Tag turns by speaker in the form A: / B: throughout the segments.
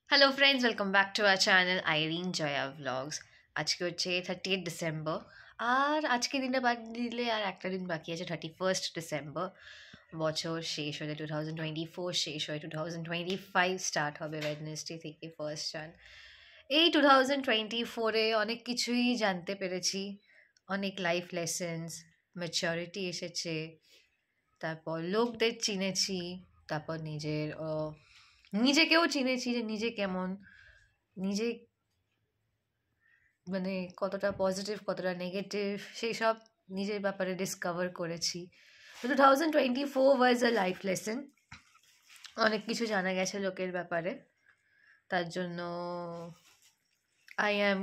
A: Hello friends, welcome back to our channel Irene Joya vlogs. আজকে হচ্ছে 30 December. আর আজকে দিনটা বাদ দিলে আর একটা দিন বাকি আছে, 31 ডিসেম্বর। বছর শেষ হলে 2024 শেষ হয়ে 2025 স্টার্ট হবে ওয়েডনেসডে থেকে 1 জান। এই 2024-এ অনেক কিছুই জানতে পেরেছি, অনেক লাইফ লেসেন্স, ম্যাচুরিটি এসেছে, তারপর লোকদের চিনেছি, তারপর নিজেকেও চিনেছি যে নিজে কেমন, নিজে মানে কতটা পজিটিভ কতটা নেগেটিভ সেই সব নিজের ব্যাপারে ডিসকভার করেছি। 2024 ওয়াজ আ লাইফ লেসন। অনেক কিছু জানা গেছে লোকের ব্যাপারে, তার জন্য আই অ্যাম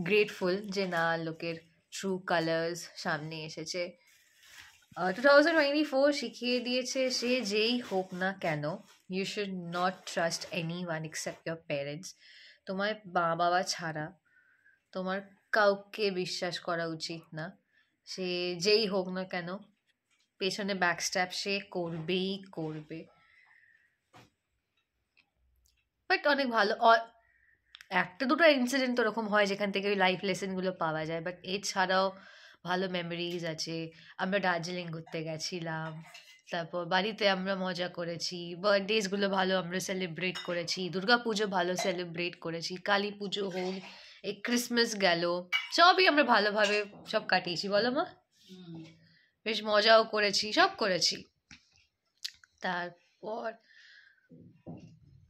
A: গ্রেটফুল যে না, লোকের ট্রু কালার্স সামনে এসেছে। 2024 শিখিয়ে দিয়েছে সে যেই হোক না কেন, you should not trust anyone except your parents. তোমার মা বাবা ছাড়া তোমার কাউকে বিশ্বাস করা উচিত না। সে যেই হোক না কেন, পেছনে ব্যাকস্ট্যাপ সে করবেই করবে। বাট অনেক ভালো একটা দুটো ইনসিডেন্ট ওরকম হয় যেখান থেকে ওই লাইফ লেসনগুলো পাওয়া যায়, বাট এছাড়াও ভালো মেমোরিজ আছে। আমরা দার্জিলিং ঘুরতে গেছিলাম, তারপর বাড়িতে আমরা মজা করেছি, বার্থডেজগুলো ভালো আমরা সেলিব্রেট করেছি, দুর্গা পুজো ভালো সেলিব্রেট করেছি, কালী পুজো হোক, এই ক্রিসমাস গেল, সবই আমরা ভালোভাবে সব কাটিয়েছি, বলো মা? বেশ মজাও করেছি, সব করেছি। তারপর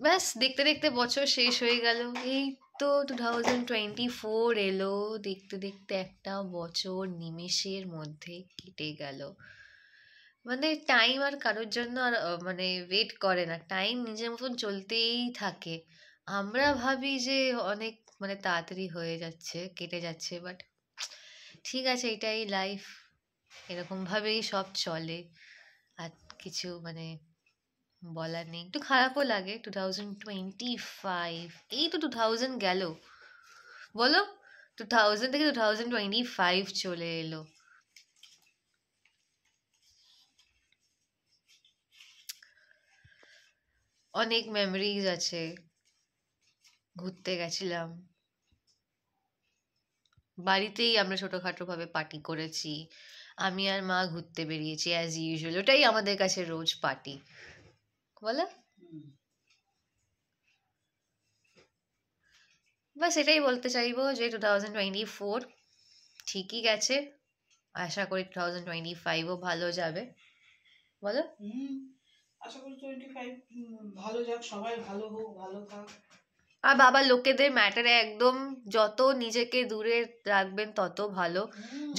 A: ব্যাস দেখতে দেখতে বছর শেষ হয়ে গেল। এই তো 2024 এলো, দেখতে দেখতে একটা বছর নিমেষের মধ্যে কেটে গেল। মানে টাইম আর কারোর জন্য আর মানে ওয়েট করে না, টাইম নিজের মতন চলতেই থাকে। আমরা ভাবি যে অনেক মানে তাড়াতাড়ি হয়ে যাচ্ছে, কেটে যাচ্ছে, বাট ঠিক আছে, এটাই লাইফ, এরকমভাবেই সব চলে। আর কিছু মানে বলার নেই। একটু খারাপও লাগে। 2025, এই তো 2000 গেল, বলো? 2000 থেকে 2025 চলে এলো। অনেক মেমোরিজ আছে। ঘুরতে গেছিলাম, বাড়িতেই আমরা ছোটখাটো ভাবে পার্টি করেছি। আমি আর মা ঘুরতে বেরিয়েছি অ্যাজ ইউজুয়াল, ওটাই আমাদের কাছে রোজ পার্টি, বলো? বাস এটাই বলতে চাইবো যে 2024 ঠিকই গেছে। আশা করি 2025ও ভালো যাবে, বলো?
B: আশা করি 25 ভালো যাক, সবাই ভালো হোক, ভালো থাক।
A: আর বাবা, লোকেদের ম্যাটারে একদম যত নিজেকে দূরে রাখবেন তত ভালো।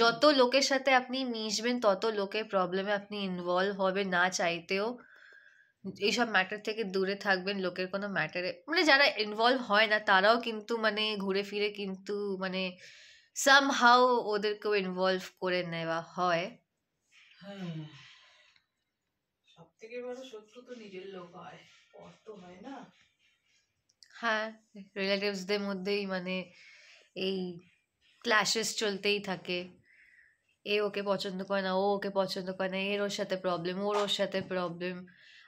A: যত লোকের সাথে আপনি মিশবেন তত লোকের প্রবলেমে আপনি ইনভলভ হবে না চাইতেও। এইসব ম্যাটার থেকে দূরে থাকবেন। লোকের কোনো ম্যাটারে মানে যারা ইনভলভ হয় না তারাও কিন্তু মানে ঘুরে ফিরে কিন্তু মানে সামহাউ ওদেরকেও ইনভলভ করে নেওয়া হয়।
B: হ্যাঁ, সব থেকে বড় শত্রু তো নিজের লোক হয়, পর তো হয় না।
A: হ্যাঁ, রিলেটিভসদের মধ্যেই মানে এই ক্ল্যাশেস চলতেই থাকে। এ ওকে পছন্দ করে না, ও ওকে পছন্দ করে না, এর ওর সাথে প্রবলেম, ওর সাথে প্রবলেম।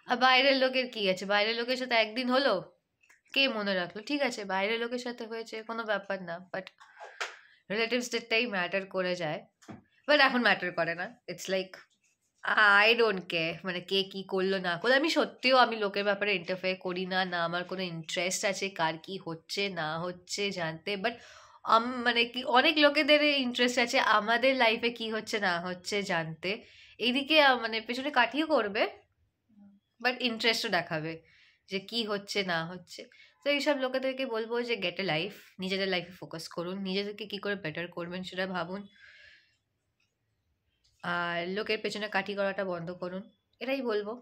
A: আর বাইরের লোকের কি আছে, বাইরের লোকের সাথে একদিন হলো, কে মনে রাখলো? ঠিক আছে, বাইরের লোকের সাথে হয়েছে, কোনো ব্যাপার না, বাট রিলেটিভসদেরটাই ম্যাটার করে যায়। বাট এখন ম্যাটার করে না, it's like I don't care মানে কে কি করলো না করলো। আমি সত্যিও আমি লোকের ব্যাপারে ইন্টারফেয়ার করি না, না আমার কোনো ইন্টারেস্ট আছে কার কি হচ্ছে না হচ্ছে জানতে। বাট মানে কি অনেক লোকেদের ইন্টারেস্ট আছে আমাদের লাইফে কি হচ্ছে না হচ্ছে জানতে। এইদিকে মানে পেছনে কাঠিও করবে, বাট ইন্টারেস্টও দেখাবে যে কি হচ্ছে না হচ্ছে। তো এইসব লোকেদেরকে বলবো যে গেট এ লাইফ, নিজেদের লাইফে ফোকাস করুন, নিজেদেরকে কি করে বেটার করবেন সেটা ভাবুন, আর লোকের পেছনে কাঠি করাটা বন্ধ করুন, এটাই বলবো।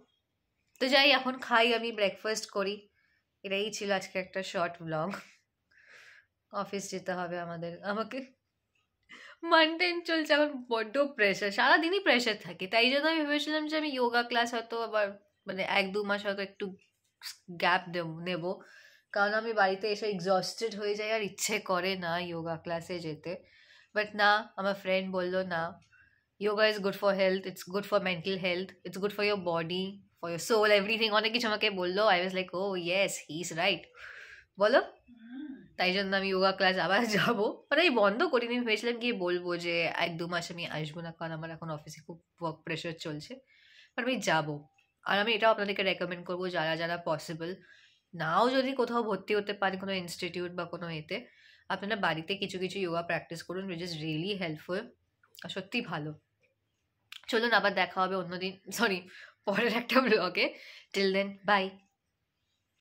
A: তো যাই, এখন খাই, আমি ব্রেকফাস্ট করি। এটাই ছিল আজকে একটা শর্ট ব্লগ। অফিস যেতে হবে আমাকে। মানটেন চলছে এখন, বড্ড প্রেশার, সারাদিনই প্রেশার থাকে। তাই জন্য আমি ভেবেছিলাম যে আমি যোগা ক্লাস হয়তো আবার মানে 1-2 মাস হয়তো একটু গ্যাপ নেব, কারণ আমি বাড়িতে এসে এক্সস্টেড হয়ে যাই আর ইচ্ছে করে না যোগা ক্লাসে যেতে। বাট না, আমার ফ্রেন্ড বললো না, yoga is good for health, it's good for mental health, it's good for your body, for your soul, everything, অনেক কিছু আমাকে বললো। I was like, oh yes, he's right. বলো?
B: হুম।
A: তাই জন্য আমি যোগা ক্লাস আবার যাব, মানে আমি বন্ধ করিনি, আমি ভেবেছিলাম গিয়ে বলবো যে 1-2 মাস আমি আসবো না, কারণ আমার এখন অফিসে খুব ওয়ার্ক প্রেশার চলছে, বাট আমি যাব। আর আমি এটাও আপনাদেরকে রেকমেন্ড করবো, যারা যারা পসিবল নাও যদি কোথাও ভর্তি হতে পারে কোনো ইনস্টিটিউট বা কোনো এতে, আপনারা বাড়িতে কিছু কিছু যোগা প্র্যাকটিস করুন, উইচ ইজ রিয়েলি হেল্পফুল আর সত্যিই ভালো। চলুন আবার দেখা হবে অন্যদিন, সরি, পরের একটা ব্লগে। Till then, by.